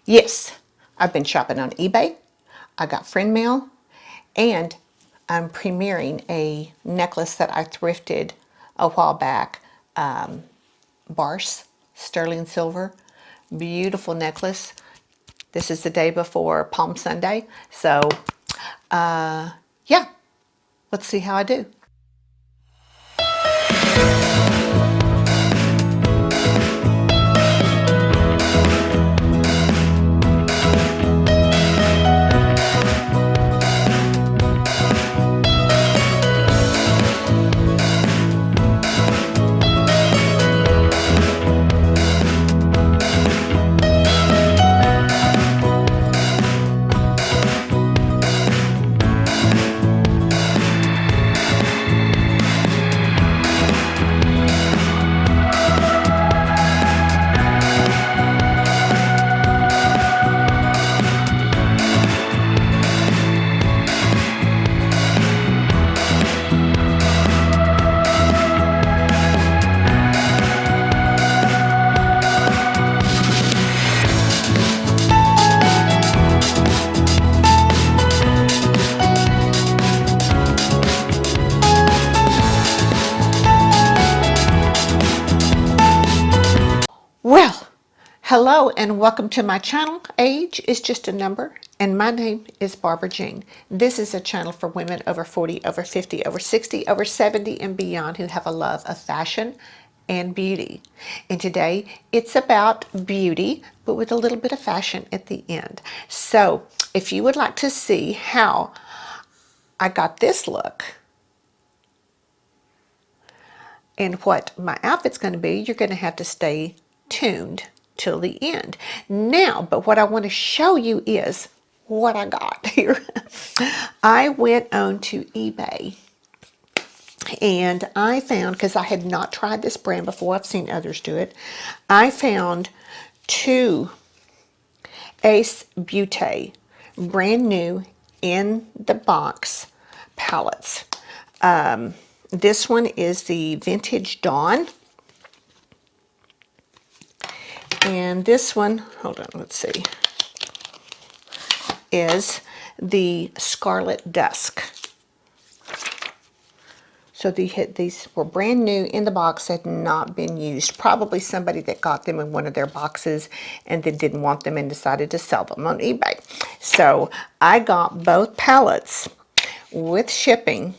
Yes, I've been shopping on eBay. I got friend mail, and I'm premiering a necklace that I thrifted a while back. Barse, sterling silver, beautiful necklace. This is the day before Palm Sunday. So, yeah, let's see how I do. Well, hello and welcome to my channel. Age is just a number, and my name is Barbara Jean. This is a channel for women over 40, over 50, over 60, over 70 and beyond who have a love of fashion and beauty. And today it's about beauty, but with a little bit of fashion at the end. So if you would like to see how I got this look and what my outfit's going to be, you're going to have to stay tuned till the end. Now, but what I want to show you is what I got here. I went on to eBay and I found, because I had not tried this brand before, I've seen others do it, I found two Ace Beauté brand new in the box palettes. This one is the Vintage Dawn. And this one, hold on, let's see, is the Scarlet Dusk. So these were brand new in the box, had not been used. Probably somebody that got them in one of their boxes and then didn't want them and decided to sell them on eBay. So I got both palettes with shipping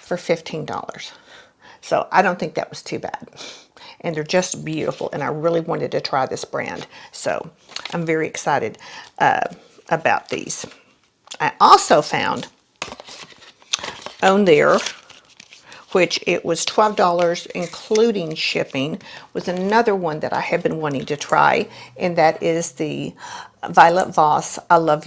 for $15. So I don't think that was too bad. And they're just beautiful, and I really wanted to try this brand. So I'm very excited about these. I also found on there, which it was $12 including shipping, was another one that I have been wanting to try, and that is the Violet Voss Olive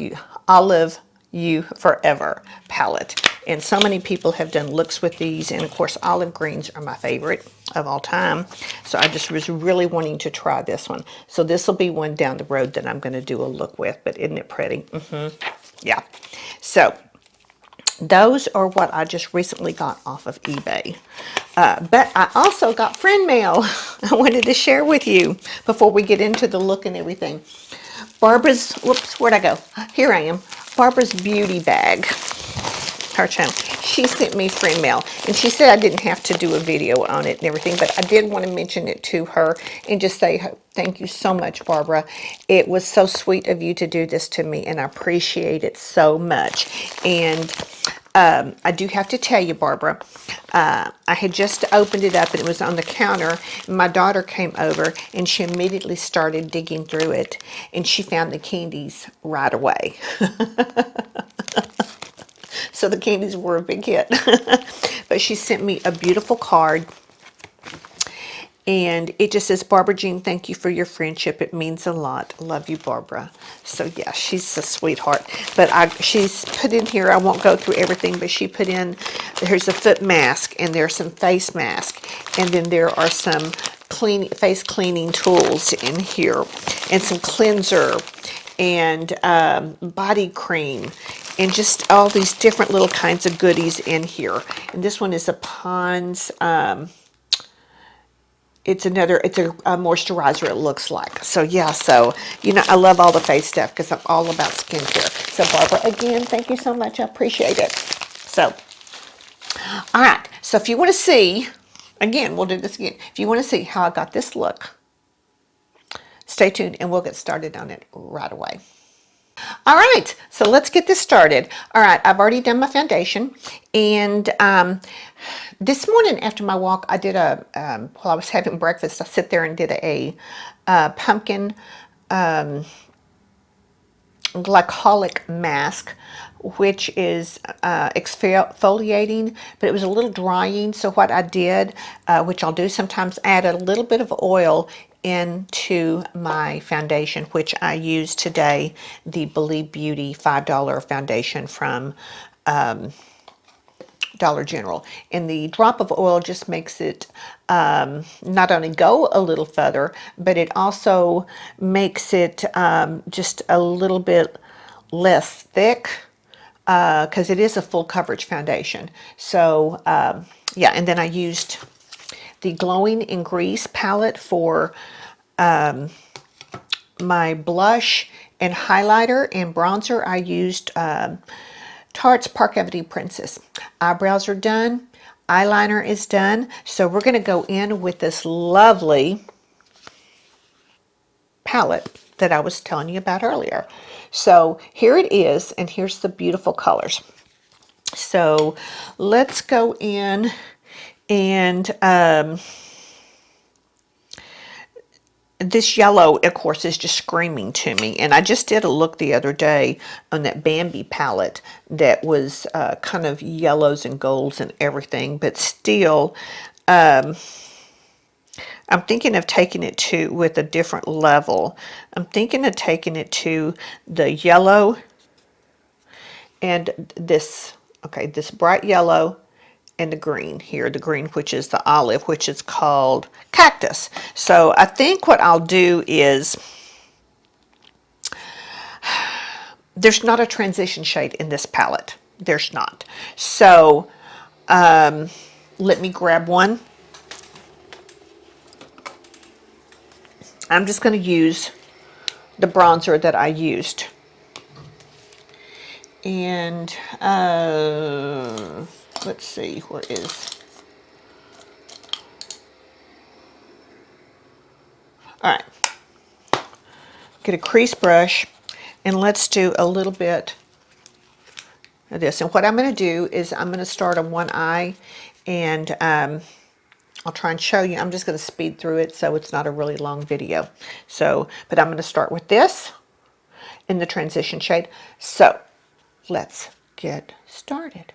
You Forever palette. And so many people have done looks with these, and of course olive greens are my favorite of all time. So I just was really wanting to try this one. So this will be one down the road that I'm going to do a look with, but isn't it pretty? Yeah. So those are what I just recently got off of eBay. But I also got friend mail I wanted to share with you before we get into the look and everything. Barbara's, whoops, where'd I go? Here I am. Barbara's Beauty Bag, her channel. She sent me friend mail, and she said I didn't have to do a video on it and everything, but I did want to mention it to her and just say thank you so much, Barbara. It was so sweet of you to do this to me, and I appreciate it so much. And I do have to tell you, Barbara, I had just opened it up and it was on the counter. And my daughter came over and she immediately started digging through it, and she found the candies right away. So the candies were a big hit. But she sent me a beautiful card, and it just says, Barbara Jean, thank you for your friendship. It means a lot. Love you, Barbara. So yeah, she's a sweetheart. But she's put in here, I won't go through everything, but she put in, there's a foot mask, and there's some face mask, and then there are some face cleaning tools in here, and some cleanser, and body cream, and just all these different little kinds of goodies in here. And this one is a Pond's it's a moisturizer, it looks like. So yeah, so I love all the face stuff because I'm all about skincare. So Barbara, again, thank you so much. I appreciate it. So, all right. So if you want to see, again, we'll do this again. If you want to see how I got this look, stay tuned and we'll get started on it right away. All right, so let's get this started. All right, I've already done my foundation, and this morning after my walk, I did while I was having breakfast, I sit there and did a pumpkin glycolic mask, which is exfoliating, but it was a little drying. So what I did, which I'll do sometimes, add a little bit of oil into my foundation, which I use today, the Believe Beauty $5 foundation from Dollar General. And the drop of oil just makes it not only go a little further, but it also makes it just a little bit less thick, because it is a full coverage foundation. So yeah, and then I used the Glowing in Grease palette for my blush and highlighter and bronzer. I used Tarte's Park Avenue Princess. Eyebrows are done. Eyeliner is done. So we're going to go in with this lovely palette that I was telling you about earlier. So here it is, and here's the beautiful colors. So let's go in and this yellow, of course, is just screaming to me. And I just did a look the other day on that Bambi palette that was kind of yellows and golds and everything, but still, I'm thinking of taking it to with a different level. I'm thinking of taking it to the yellow and this, okay, this bright yellow and the green here, the green, which is the olive, which is called Cactus. So I think what I'll do is, there's not a transition shade in this palette. There's not. So let me grab one. I'm just going to use the bronzer that I used. And let's see, where is... All right. Get a crease brush, and let's do a little bit of this. And what I'm going to do is I'm going to start on one eye, and I'll try and show you. I'm just going to speed through it so it's not a really long video. So, but I'm going to start with this in the transition shade. So let's get started.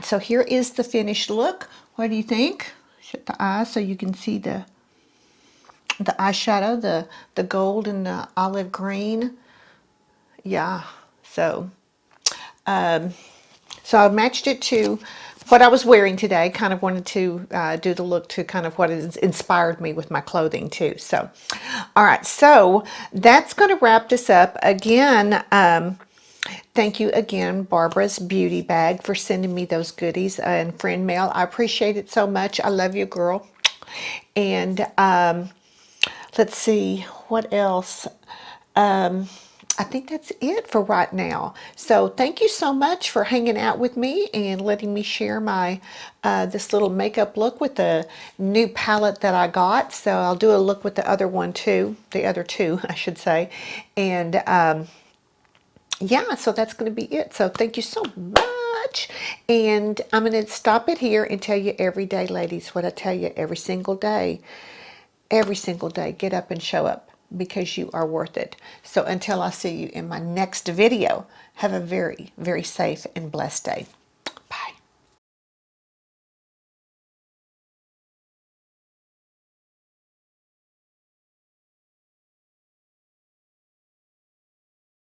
right, so here is the finished look. What do you think? Shut the eyes so you can see the eyeshadow, the gold and the olive green. Yeah, so so I matched it to what I was wearing today. Kind of wanted to do the look to kind of what has inspired me with my clothing too. So, all right, so that's going to wrap this up. Again, thank you again, Barbara's Beauty Bag, for sending me those goodies and friend mail. I appreciate it so much. I love you, girl. And let's see, what else? I think that's it for right now. So thank you so much for hanging out with me and letting me share my this little makeup look with the new palette that I got. So I'll do a look with the other one too, the other two, I should say. And yeah, so that's going to be it. So thank you so much. And I'm going to stop it here and tell you every day, ladies, what I tell you every single day. Every single day, get up and show up because you are worth it. So until I see you in my next video, have a very, very safe and blessed day.